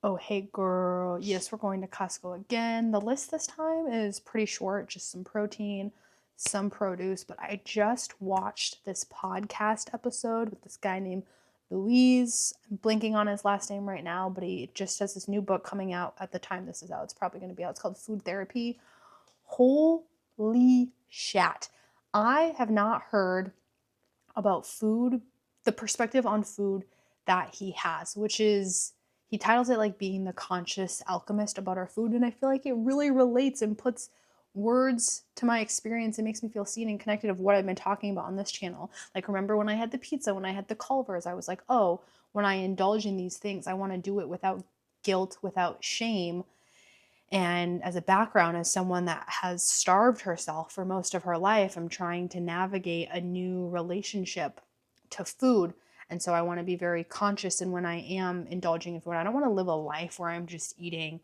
Oh, hey girl. Yes, we're going to Costco again. The list this time is pretty short, just some protein, some produce. But I just watched this podcast episode with this guy named Louise. I'm blinking on his last name right now, but he just has this new book coming out at the time this is out. It's probably going to be out. It's called Food Therapy. Holy shat. I have not heard about food, the perspective on food that he has, which is he titles it like being the conscious alchemist about our food. And I feel like it really relates and puts words to my experience. It makes me feel seen and connected of what I've been talking about on this channel. Like, remember when I had the pizza, when I had the Culvers, I was like, oh, when I indulge in these things, I want to do it without guilt, without shame. And as a background, as someone that has starved herself for most of her life, I'm trying to navigate a new relationship to food. And so I want to be very conscious. And when I am indulging in food, I don't want to live a life where I'm just eating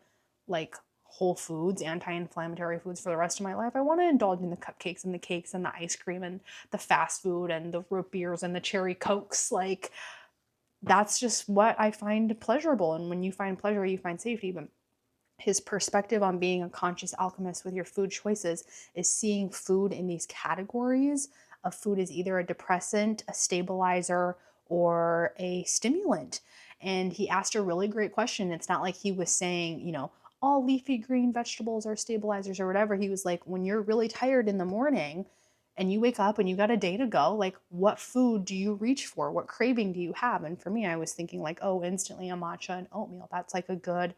like whole foods, anti-inflammatory foods for the rest of my life. I want to indulge in the cupcakes and the cakes and the ice cream and the fast food and the root beers and the cherry cokes. Like, that's just what I find pleasurable. And when you find pleasure, you find safety. But his perspective on being a conscious alchemist with your food choices is seeing food in these categories of food as either a depressant, a stabilizer, or a stimulant. And he asked a really great question. It's not like he was saying, all leafy green vegetables are stabilizers or whatever. He was like, when you're really tired in the morning and you wake up and you got a day to go, like, what food do you reach for? What craving do you have? And for me, I was thinking like, oh, instantly a matcha and oatmeal. That's like a good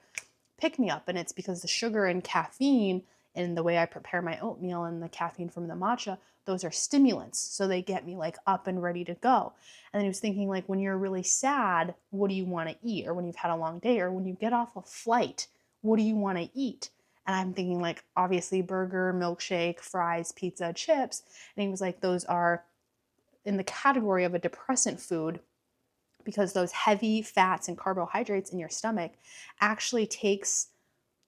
pick me up. And it's because the sugar and caffeine in the way I prepare my oatmeal and the caffeine from the matcha, those are stimulants. So they get me like up and ready to go. And then he was thinking, like, when you're really sad, what do you want to eat? Or when you've had a long day, or when you get off a flight, what do you want to eat? And I'm thinking, like, obviously burger, milkshake, fries, pizza, chips. And he was like, those are in the category of a depressant food, because those heavy fats and carbohydrates in your stomach actually takes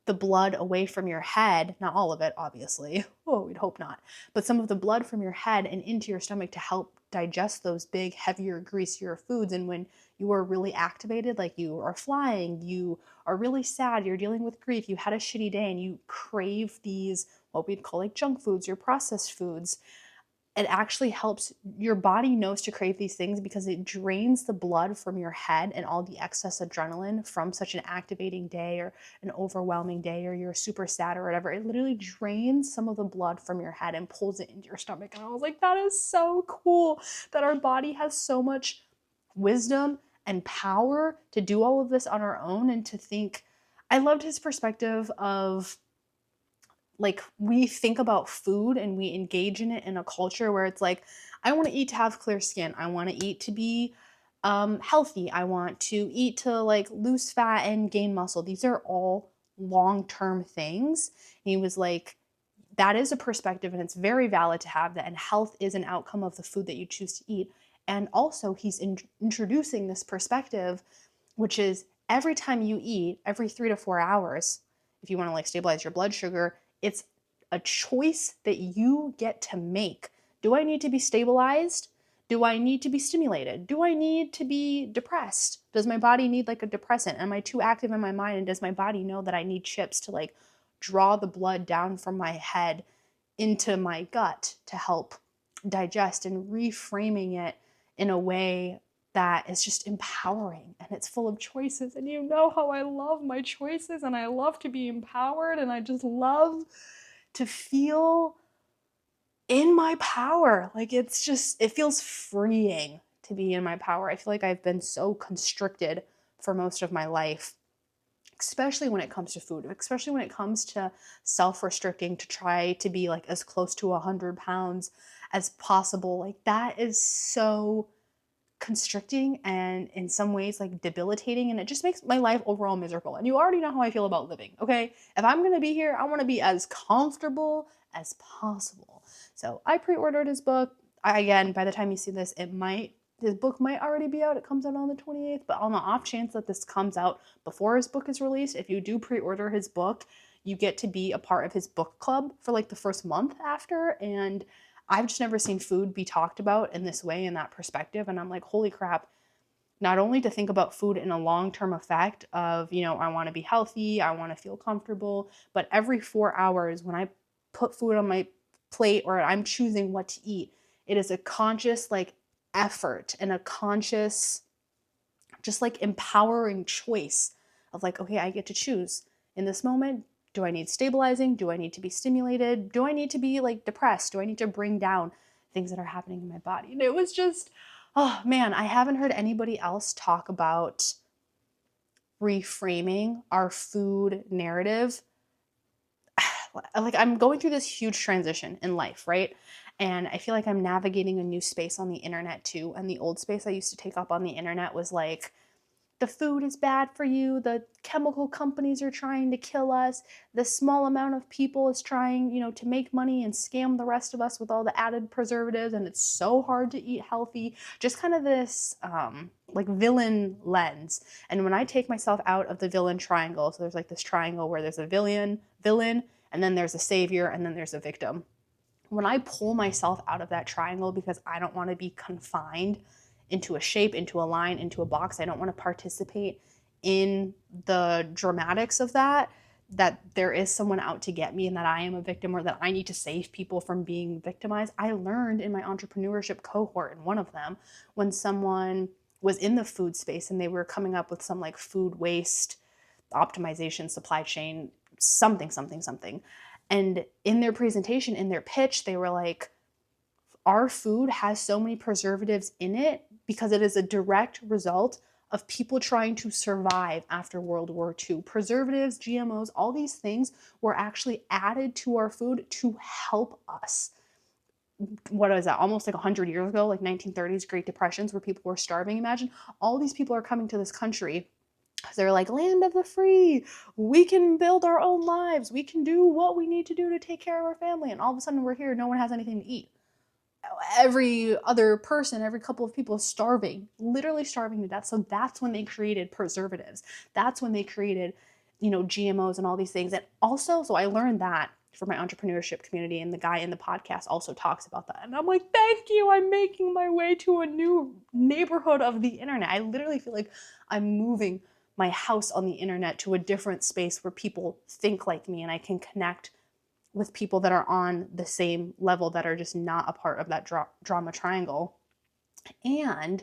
the blood away from your head, not all of it, obviously. Oh, we'd hope not. But some of the blood from your head and into your stomach to help digest those big, heavier, greasier foods. And when you are really activated, like you are flying, you are really sad, you're dealing with grief, you had a shitty day, and you crave these, what we'd call like junk foods, your processed foods, it actually helps your body knows to crave these things because it drains the blood from your head and all the excess adrenaline from such an activating day or an overwhelming day, or you're super sad or whatever. It literally drains some of the blood from your head and pulls it into your stomach. And I was like, that is so cool that our body has so much wisdom and power to do all of this on our own. And to think, I loved his perspective of, like, we think about food and we engage in it in a culture where it's like, I want to eat to have clear skin, I want to eat to be healthy, I want to eat to like lose fat and gain muscle. These are all long-term things. And he was like, that is a perspective and it's very valid to have that, and health is an outcome of the food that you choose to eat. And also he's introducing this perspective, which is every time you eat, every 3 to 4 hours, if you want to like stabilize your blood sugar, it's a choice that you get to make. Do I need to be stabilized? Do I need to be stimulated? Do I need to be depressed? Does my body need like a depressant? Am I too active in my mind? And does my body know that I need chips to like draw the blood down from my head into my gut to help digest, and reframing it in a way that is just empowering and it's full of choices. And you know how I love my choices and I love to be empowered and I just love to feel in my power. Like, it's just, it feels freeing to be in my power. I feel like I've been so constricted for most of my life, especially when it comes to food, especially when it comes to self-restricting to try to be like as close to 100 pounds as possible. Like, that is so constricting and in some ways like debilitating, and it just makes my life overall miserable. And you already know how I feel about living, okay? If I'm gonna be here, I want to be as comfortable as possible. So I pre-ordered his book. Again, by the time you see this, his book might already be out. It comes out on the 28th, but on the off chance that this comes out before his book is released, if you do pre-order his book, you get to be a part of his book club for like the first month after. And I've just never seen food be talked about in this way, in that perspective. And I'm like, holy crap, not only to think about food in a long-term effect of, I want to be healthy, I want to feel comfortable, but every 4 hours when I put food on my plate or I'm choosing what to eat, it is a conscious like effort and a conscious, just like empowering choice of like, okay, I get to choose in this moment. Do I need stabilizing? Do I need to be stimulated? Do I need to be like depressed? Do I need to bring down things that are happening in my body? And it was just, oh man, I haven't heard anybody else talk about reframing our food narrative. Like, I'm going through this huge transition in life, right? And I feel like I'm navigating a new space on the internet too. And the old space I used to take up on the internet was like, the food is bad for you, the chemical companies are trying to kill us, the small amount of people is trying, to make money and scam the rest of us with all the added preservatives, and it's so hard to eat healthy. Just kind of this like villain lens. And when I take myself out of the villain triangle, so there's like this triangle where there's a villain, and then there's a savior, and then there's a victim. When I pull myself out of that triangle because I don't want to be confined into a shape, into a line, into a box, I don't want to participate in the dramatics of that there is someone out to get me and that I am a victim or that I need to save people from being victimized. I learned in my entrepreneurship cohort, in one of them, when someone was in the food space and they were coming up with some like food waste optimization, supply chain, something. And in their presentation, in their pitch, they were like, our food has so many preservatives in it because it is a direct result of people trying to survive after World War II. Preservatives, GMOs, all these things were actually added to our food to help us. What is that? Almost like 100 years ago, like 1930s, Great Depressions, where people were starving. Imagine all these people are coming to this country. They're like, land of the free. We can build our own lives. We can do what we need to do to take care of our family. And all of a sudden, we're here. No one has anything to eat. Every other person, every couple of people is starving, literally starving to death. So that's when they created preservatives. That's when they created, GMOs and all these things. And also, so I learned that for my entrepreneurship community, and the guy in the podcast also talks about that. And I'm like, thank you. I'm making my way to a new neighborhood of the internet. I literally feel like I'm moving my house on the internet to a different space where people think like me and I can connect with people that are on the same level, that are just not a part of that drama triangle. And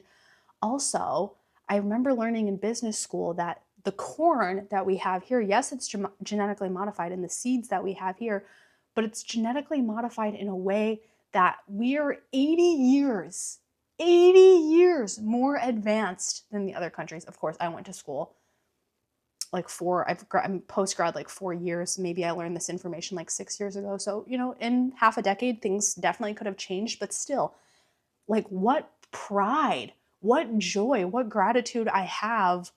also, I remember learning in business school that the corn that we have here, yes, it's genetically modified, and the seeds that we have here, but it's genetically modified in a way that we are 80 years more advanced than the other countries. Of course, I went to school like I'm post grad like 4 years. Maybe I learned this information like 6 years ago. So, in half a decade, things definitely could have changed, but still, like, what pride, what joy, what gratitude I have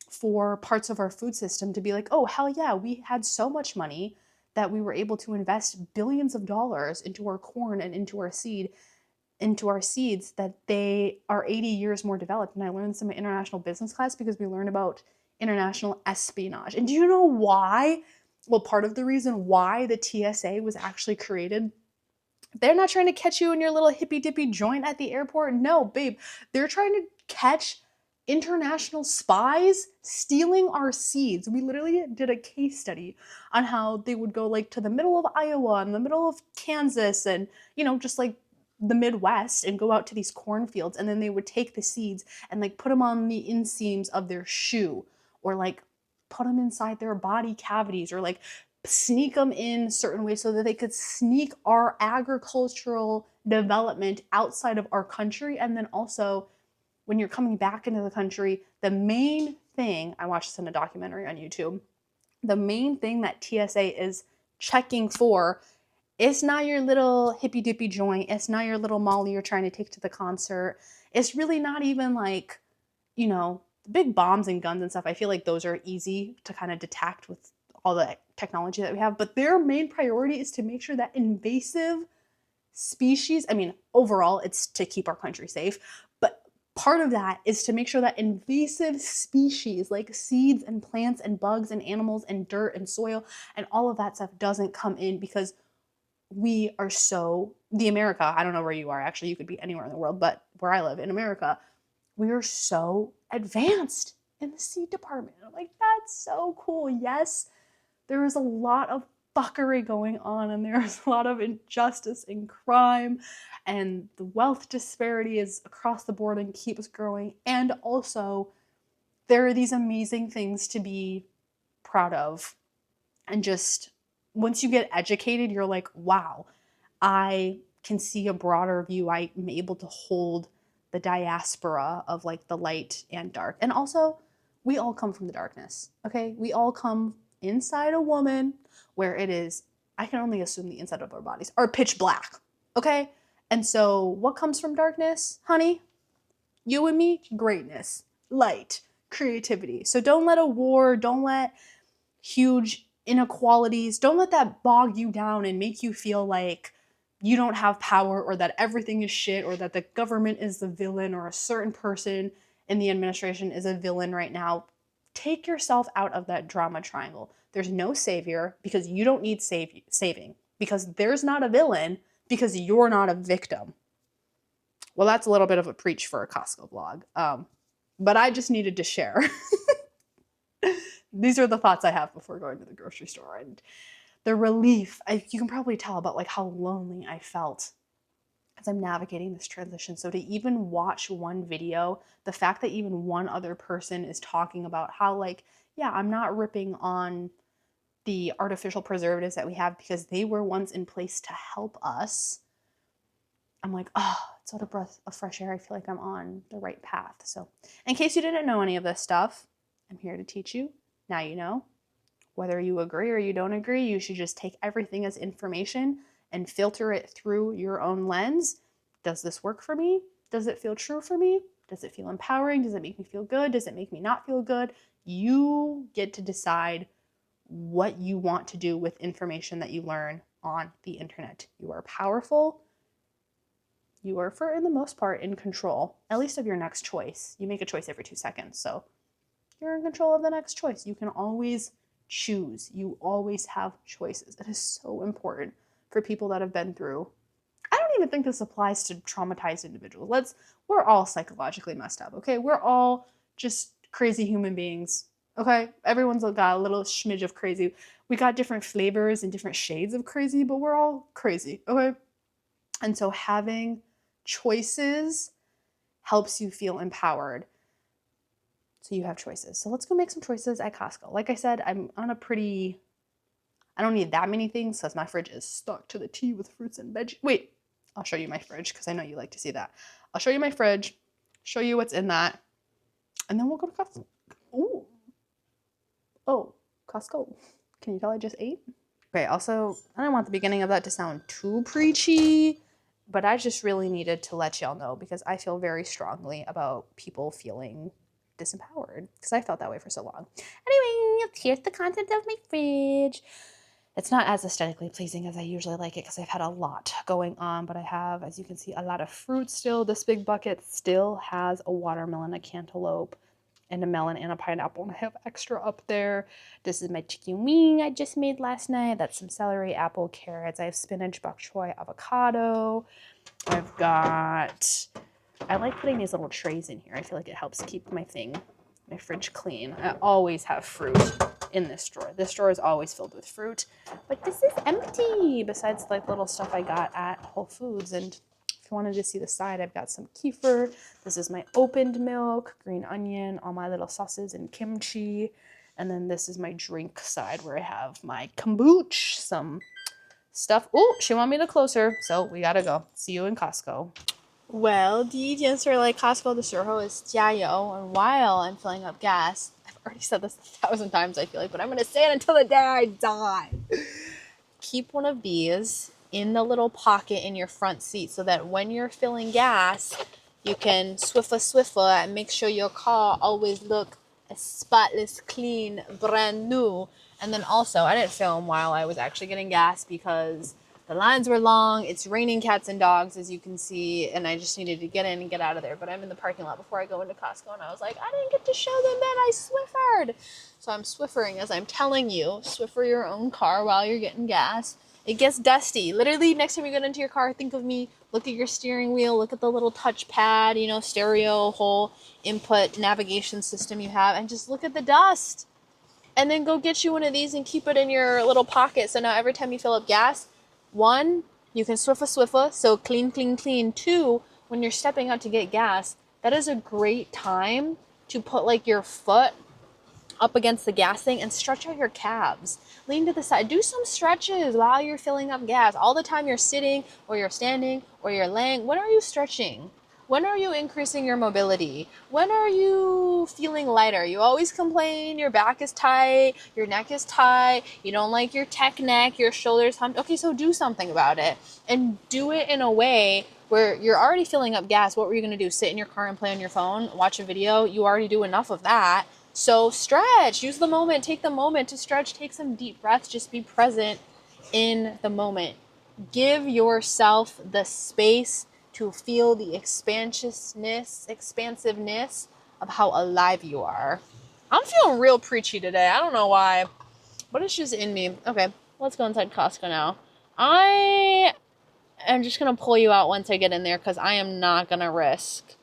for parts of our food system to be like, oh, hell yeah, we had so much money that we were able to invest billions of dollars into our corn and into our seeds, that they are 80 years more developed. And I learned this in my international business class because we learned about international espionage. And do you know why? Well, part of the reason why the TSA was actually created, they're not trying to catch you in your little hippy dippy joint at the airport. No, babe. They're trying to catch international spies stealing our seeds. We literally did a case study on how they would go like to the middle of Iowa and the middle of Kansas and, just like the Midwest, and go out to these cornfields, and then they would take the seeds and like put them on the inseams of their shoe, or like put them inside their body cavities, or like sneak them in certain ways so that they could sneak our agricultural development outside of our country. And then also, when you're coming back into the country, the main thing, I watched this in a documentary on YouTube, the main thing that TSA is checking for, it's not your little hippy dippy joint. It's not your little Molly you're trying to take to the concert. It's really not even like, the big bombs and guns and stuff. I feel like those are easy to kind of detect with all the technology that we have. But their main priority is to make sure that invasive species, I mean, overall, it's to keep our country safe. But part of that is to make sure that invasive species like seeds and plants and bugs and animals and dirt and soil and all of that stuff doesn't come in, because we are the America, I don't know where you are, actually, you could be anywhere in the world, but where I live in America, we are so advanced in the seed department. I'm like, that's so cool. Yes, there is a lot of fuckery going on, and there's a lot of injustice and crime, and the wealth disparity is across the board and keeps growing. And also, there are these amazing things to be proud of. And just once you get educated, you're like, wow, I can see a broader view. I'm able to hold the diaspora of like the light and dark. And also, we all come from the darkness, okay? We all come inside a woman where it is, I can only assume the inside of our bodies are pitch black, okay? And so what comes from darkness, honey? You and me, greatness, light, creativity. So don't let a war, don't let huge inequalities, don't let that bog you down and make you feel like you don't have power, or that everything is shit, or that the government is the villain, or a certain person in the administration is a villain right now. Take yourself out of that drama triangle. There's no savior, because you don't need saving, because there's not a villain, because you're not a victim. Well, that's a little bit of a preach for a Costco vlog, but I just needed to share. These are the thoughts I have before going to the grocery store, and the relief. You can probably tell about like how lonely I felt as I'm navigating this transition. So to even watch one video, the fact that even one other person is talking about how like, yeah, I'm not ripping on the artificial preservatives that we have because they were once in place to help us. I'm like, oh, it's what a breath of fresh air. I feel like I'm on the right path. So in case you didn't know any of this stuff, I'm here to teach you. Now you know. Whether you agree or you don't agree, you should just take everything as information and filter it through your own lens. Does this work for me? Does it feel true for me? Does it feel empowering? Does it make me feel good? Does it make me not feel good? You get to decide what you want to do with information that you learn on the internet. You are powerful. You are, for the most part, in control, at least of your next choice. You make a choice every 2 seconds, so you're in control of the next choice. You can always choose. You always have choices. It is so important for people that have been through. I don't even think this applies to traumatized individuals. We're all psychologically messed up, okay? We're all just crazy human beings, okay? Everyone's got a little smidge of crazy. We got different flavors and different shades of crazy, but we're all crazy, okay? And so having choices helps you feel empowered. So you have choices. So let's go make some choices at Costco. Like I said, I'm on a pretty, I don't need that many things because my fridge is stocked to the T with fruits and veggies. Wait, I'll show you my fridge because I know you like to see that. I'll show you my fridge, show you what's in that, and then we'll go to Costco. Ooh. Oh, Costco. Can you tell I just ate? Okay, also, I don't want the beginning of that to sound too preachy, but I just really needed to let y'all know because I feel very strongly about people feeling disempowered because I felt that way for so long. Anyway, here's the content of my fridge. It's not as aesthetically pleasing as I usually like it because I've had a lot going on, but I have, as you can see, a lot of fruit still. This big bucket still has a watermelon, a cantaloupe, and a melon and a pineapple, and I have extra up there. This is my chicken wing I just made last night. That's some celery, apple, carrots. I have spinach, bok choy, avocado. I've got, I like putting these little trays in here. I feel like it helps keep my fridge clean. I always have fruit in this drawer. This drawer is always filled with fruit, but this is empty besides like little stuff I got at Whole Foods. And if you wanted to see the side, I've got some kefir. This is my opened milk, green onion, all my little sauces and kimchi. And then this is my drink side where I have my kombucha, some stuff. Oh, she wanted me to close her, so we gotta go. See you in Costco. Well, 第一件事 like Costco 的时候 is 加油, and while I'm filling up gas, I've already said this 1,000 times I feel like, but I'm gonna say it until the day I die. Keep one of these in the little pocket in your front seat so that when you're filling gas, you can swiffer and make sure your car always look spotless, clean, brand new. And then also, I didn't film while I was actually getting gas because the lines were long. It's raining cats and dogs, as you can see, and I just needed to get in and get out of there. But I'm in the parking lot before I go into Costco, and I was like, I didn't get to show them that I swiffered. So I'm swiffering, as I'm telling you. Swiffer your own car while you're getting gas. It gets dusty. Literally, next time you get into your car, think of me Look at your steering wheel, look at the little touchpad, you know, stereo, whole input navigation system you have, and just look at the dust. And then go get you one of these and keep it in your little pocket. So now every time you fill up gas, one, you can swiffa, so clean, clean, clean. Two, when you're stepping out to get gas, that is a great time to put like your foot up against the gas thing and stretch out your calves. Lean to the side. Do some stretches while you're filling up gas. All the time you're sitting or you're standing or you're laying. When are you stretching? When are you increasing your mobility? When are you feeling lighter? You always complain your back is tight, your neck is tight, you don't like your tech neck, your shoulders humped. Okay, so do something about it. And do it in a way where you're already filling up gas. What were you going to do? Sit in your car and play on your phone? Watch a video? You already do enough of that. So stretch. Use the moment. Take the moment to stretch. Take some deep breaths. Just be present in the moment. Give yourself the space to feel the expansiveness of how alive you are. I'm feeling real preachy today. I don't know why, but it's just in me. Okay, let's go inside Costco now. I am just going to pull you out once I get in there because I am not going to risk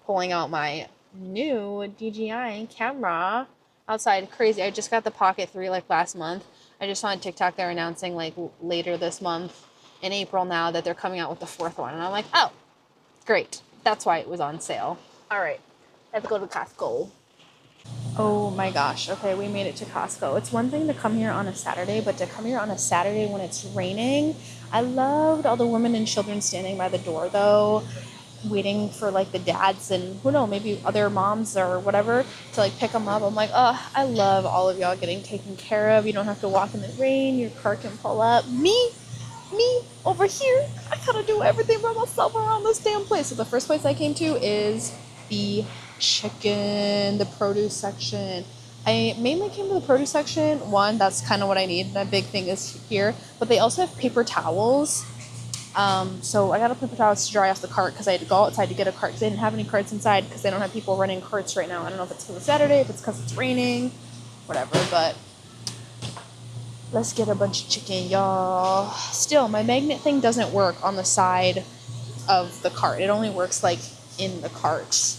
pulling out my new DJI camera outside. Crazy. I just got the Pocket 3 like last month. I just saw on TikTok they're announcing like later this month in April now that they're coming out with the 4th one. And I'm like, oh, great. That's why it was on sale. All right, let's go to Costco. Oh my gosh. Okay, we made it to Costco. It's one thing to come here on a Saturday, but to come here on a Saturday when it's raining, I loved all the women and children standing by the door though, waiting for like the dads and who knows, maybe other moms or whatever to like pick them up. I'm like, oh, I love all of y'all getting taken care of. You don't have to walk in the rain. Your car can pull up. Me over here, I gotta do everything by myself around this damn place. So the first place I came to is the chicken, the produce section. I mainly came to the produce section. One, that's kind of what I need. That big thing is here. But they also have paper towels. So I got a paper towels to dry off the cart because I had to go outside to get a cart because they didn't have any carts inside because they don't have people running carts right now. I don't know if it's because it's Saturday, if it's because it's raining, whatever, but let's get a bunch of chicken, y'all. Still, my magnet thing doesn't work on the side of the cart. It only works like in the cart.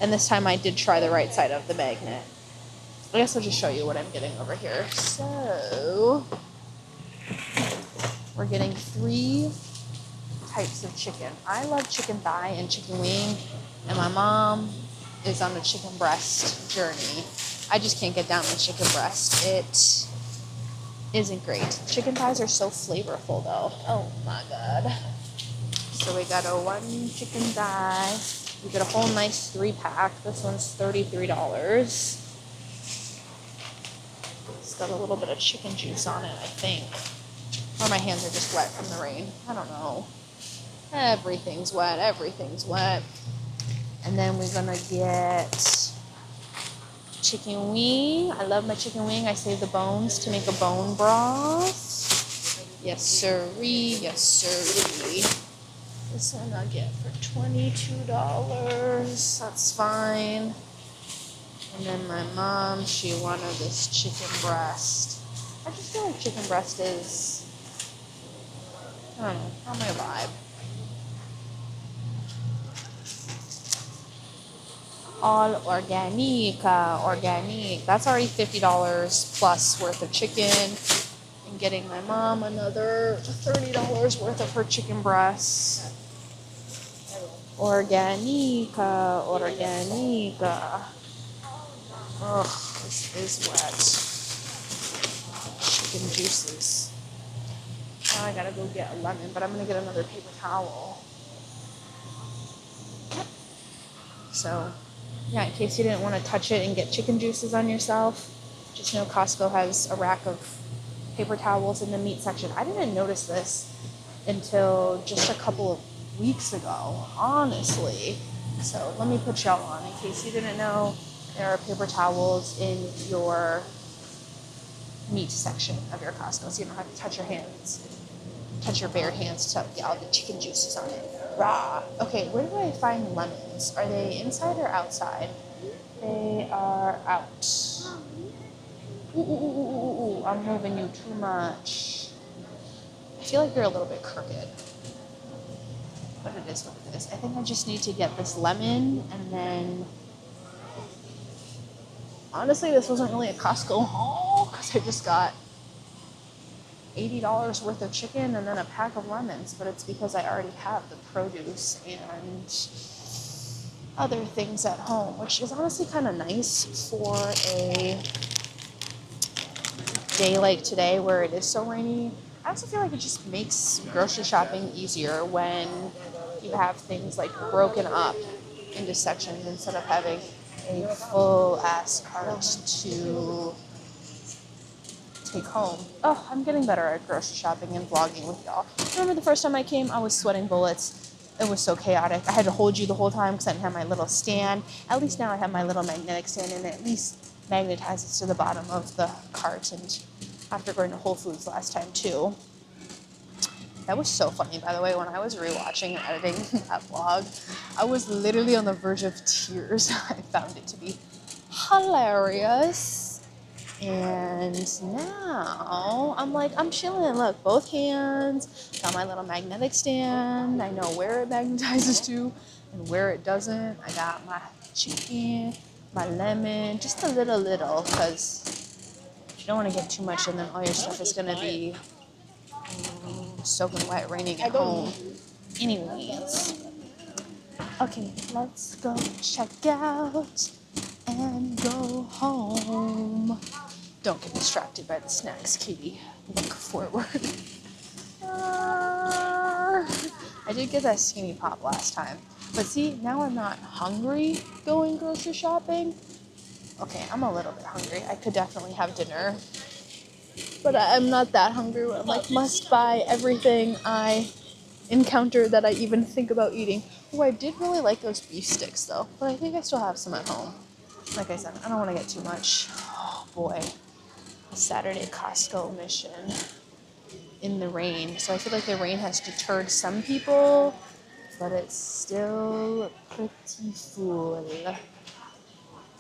And this time I did try the right side of the magnet. I guess I'll just show you what I'm getting over here. So we're getting 3 types of chicken. I love chicken thigh and chicken wing, and my mom is on a chicken breast journey. I just can't get down with chicken breast. It isn't great. Chicken thighs are so flavorful though. Oh my god. So we got a 1 chicken thigh. We get a whole nice 3-pack. This one's $33. It's got a little bit of chicken juice on it, I think. Or my hands are just wet from the rain. I don't know. Everything's wet. Everything's wet. And then we're gonna get chicken wing. I love my chicken wing. I save the bones to make a bone broth. Yes, sirree. Yes, sirree. This one I'll get for $22. That's fine. And then my mom, she wanted this chicken breast. I just feel like chicken breast is, I don't know, not my vibe. All organic, organic. That's already $50 plus worth of chicken. And getting my mom another $30 worth of her chicken breasts. Organica, organica. Ugh, this is wet. Chicken juices. Now I gotta go get a lemon, but I'm gonna get another paper towel. So, yeah, in case you didn't want to touch it and get chicken juices on yourself, just know Costco has a rack of paper towels in the meat section. I didn't notice this until just a couple of weeks ago, honestly. So let me put y'all on. In case you didn't know, there are paper towels in your meat section of your Costco, so you don't have to touch your hands, touch your bare hands to get all the chicken juices on it. Raw. Okay, where do I find lemons? Are they inside or outside? They are out. Ooh, I'm moving you too much. I feel like you're a little bit crooked. But it is what it is. I think I just need to get this lemon, and then honestly, this wasn't really a Costco haul because I just got $80 worth of chicken and then a pack of lemons, but it's because I already have the produce and other things at home, which is honestly kind of nice for a day like today where it is so rainy. I also feel like it just makes grocery shopping easier when you have things like broken up into sections instead of having a full ass cart to take home. Oh, I'm getting better at grocery shopping and vlogging with y'all. Remember the first time I came, I was sweating bullets. It was so chaotic. I had to hold you the whole time because I didn't have my little stand. At least now I have my little magnetic stand, and it at least magnetizes to the bottom of the cart. And after going to Whole Foods last time too. That was so funny, by the way, when I was rewatching and editing that vlog. I was literally on the verge of tears. I found it to be hilarious. And now I'm like, I'm chilling. Look, both hands, got my little magnetic stand. I know where it magnetizes to and where it doesn't. I got my chicken, my lemon, just a little, because you don't want to get too much and then all your stuff is going to be soaking wet, raining at home. Anyways. Okay, let's go check out and go home. Don't get distracted by the snacks, Katie. Look forward. I did get that skinny pop last time. But see, now I'm not hungry going grocery shopping. Okay, I'm a little bit hungry. I could definitely have dinner. But I'm not that hungry where I'm like, must buy everything I encounter that I even think about eating. Oh, I did really like those beef sticks though. But I think I still have some at home. Like I said, I don't want to get too much. Oh boy. Saturday Costco mission in the rain. So I feel like the rain has deterred some people, but it's still pretty full.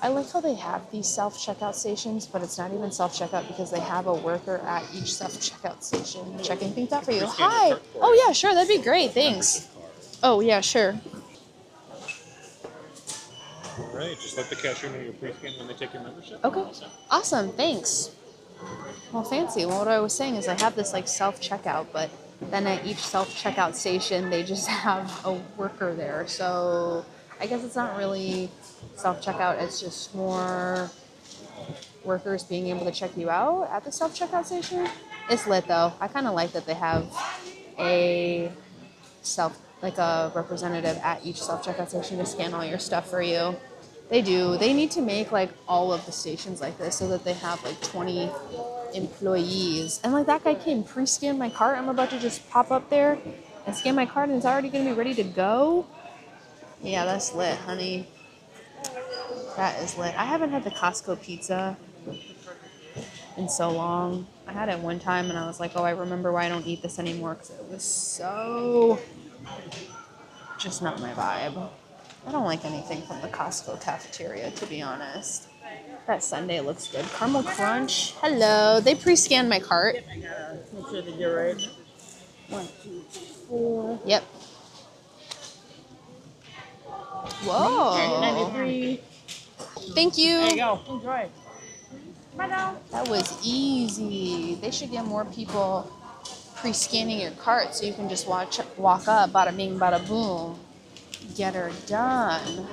I like how they have these self-checkout stations, but it's not even self-checkout because they have a worker at each self-checkout station checking things out for you. Hi! Oh yeah, sure, that'd be great, thanks. Oh yeah, sure. All right, just let the cashier know your pre-scan when they take your membership. Okay, awesome, thanks. Well, fancy. Well, what I was saying is I have this like self-checkout, but then at each self-checkout station, they just have a worker there. So I guess it's not really self-checkout. It's just more workers being able to check you out at the self-checkout station. It's lit though. I kind of like that they have a like a representative at each self-checkout station to scan all your stuff for you. They do. They need to make like all of the stations like this so that they have like 20 employees. And like that guy came pre-scan my cart. I'm about to just pop up there and scan my cart and it's already going to be ready to go. Yeah, that's lit, honey. That is lit. I haven't had the Costco pizza in so long. I had it one time and I was like, oh, I remember why I don't eat this anymore because it was so just not my vibe. I don't like anything from the Costco cafeteria, to be honest. That sundae looks good. Caramel Crunch. Hello. They pre-scanned my cart. Make sure that you're right. 1, 2, 4. Yep. Whoa. 93. Thank you. There you go. Enjoy. Bye now. That was easy. They should get more people pre-scanning your cart so you can just walk up, bada bing, bada boom. Get her done.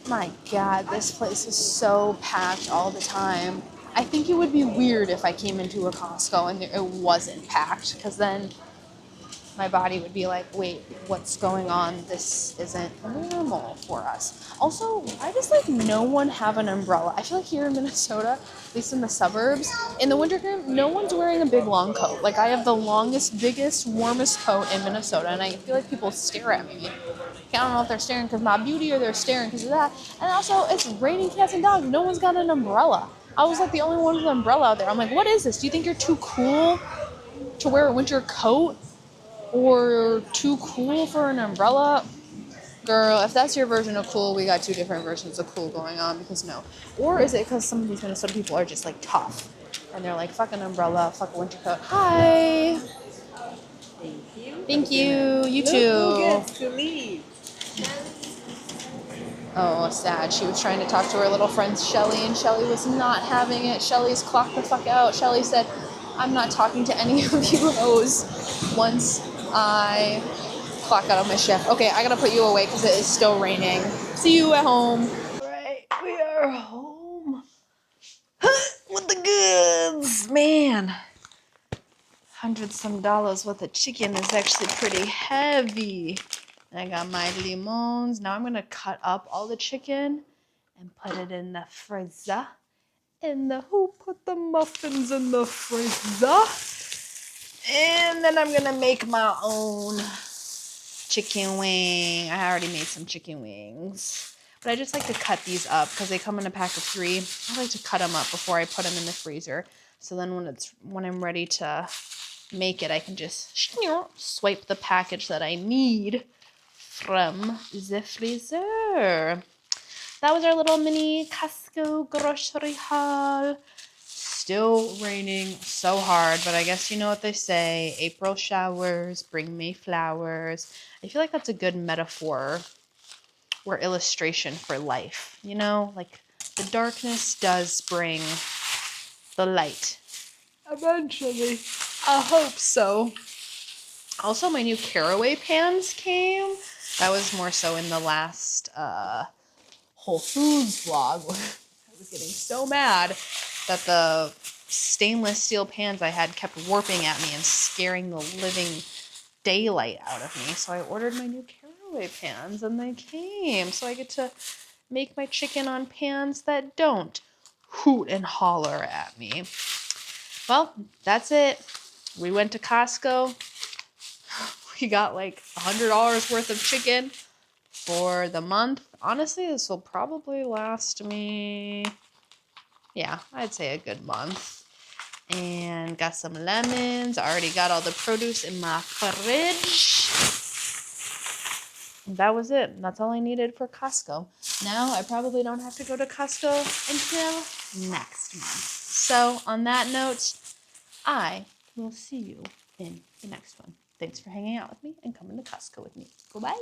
My God, this place is so packed all the time. I think it would be weird if I came into a Costco and it wasn't packed, because then my body would be like, wait, what's going on? This isn't normal for us. Also, why does like no one have an umbrella? I feel like here in Minnesota, at least in the suburbs, in the wintertime, no one's wearing a big long coat. Like I have the longest, biggest, warmest coat in Minnesota, and I feel like people stare at me. I don't know if they're staring because of my beauty or they're staring because of that. And also, it's raining cats and dogs. No one's got an umbrella. I was like the only one with an umbrella out there. I'm like, what is this? Do you think you're too cool to wear a winter coat? Or too cool for an umbrella? Girl, if that's your version of cool, we got two different versions of cool going on, because no. Or is it because some of these Minnesota people are just like tough and they're like, fuck an umbrella, fuck a winter coat. Hi. Thank you. Thank you. You Look who too. gets to leave. Oh, sad. She was trying to talk to her little friend Shelly, and Shelly was not having it. Shelly's clocked the fuck out. Shelly said, I'm not talking to any of you hoes once I clock out of my shift. Okay, I gotta put you away because it is still raining. See you at home. All right, we are home with the goods. Man, $100 some worth of chicken is actually pretty heavy. I got my limons. Now I'm gonna cut up all the chicken and put it in the freezer. Who put the muffins in the freezer? And then I'm gonna make my own chicken wing. I already made some chicken wings. But I just like to cut these up because they come in a pack of 3. I like to cut them up before I put them in the freezer. So then when I'm ready to make it, I can just swipe the package that I need from the freezer. That was our little mini Costco grocery haul. Still raining so hard, but I guess you know what they say, April showers bring May flowers. I feel like that's a good metaphor or illustration for life, you know? Like the darkness does bring the light. Eventually. I hope so. Also, my new caraway pans came. That was more so in the last Whole Foods vlog where I was getting so mad that the stainless steel pans I had kept warping at me and scaring the living daylight out of me. So I ordered my new caraway pans and they came. So I get to make my chicken on pans that don't hoot and holler at me. Well, that's it. We went to Costco. We got like $100 worth of chicken for the month. Honestly, this will probably last me, yeah, I'd say a good month. And got some lemons. I already got all the produce in my fridge. That was it. That's all I needed for Costco. Now I probably don't have to go to Costco until next month. So on that note, I will see you in the next one. Thanks for hanging out with me and coming to Costco with me. Goodbye.